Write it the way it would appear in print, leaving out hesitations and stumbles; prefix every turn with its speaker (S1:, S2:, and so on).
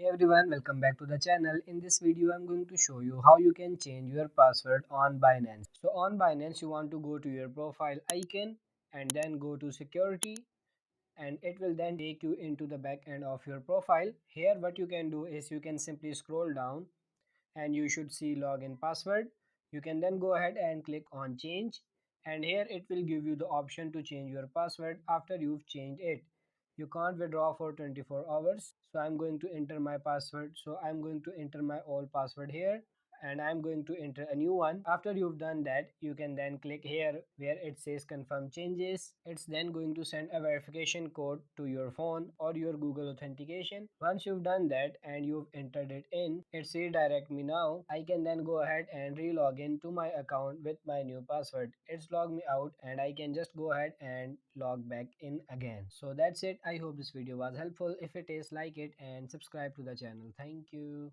S1: Hey everyone, welcome back to the channel. In this video, I'm going to show you how you can change your password on Binance. So on Binance, you want to go to your profile icon and then go to security, and it will then take you into the back end of your profile. Here what you can do is you can simply scroll down and you should see login password. You can then go ahead and click on change, and here it will give you the option to change your password after you've changed it. You can't withdraw for 24 hours, so I'm going to enter my password. So I'm going to enter my old password here, and I'm going to enter a new one. After you've done that, you can then click here where it says confirm changes. It's then going to send a verification code to your phone or your Google authentication. Once you've done that and you've entered it in, it's redirect me now. I can then go ahead and re-log in to my account with my new password. It's logged me out and I can just go ahead and log back in again. So that's it. I hope this video was helpful. If it is, like it and subscribe to the channel. Thank you.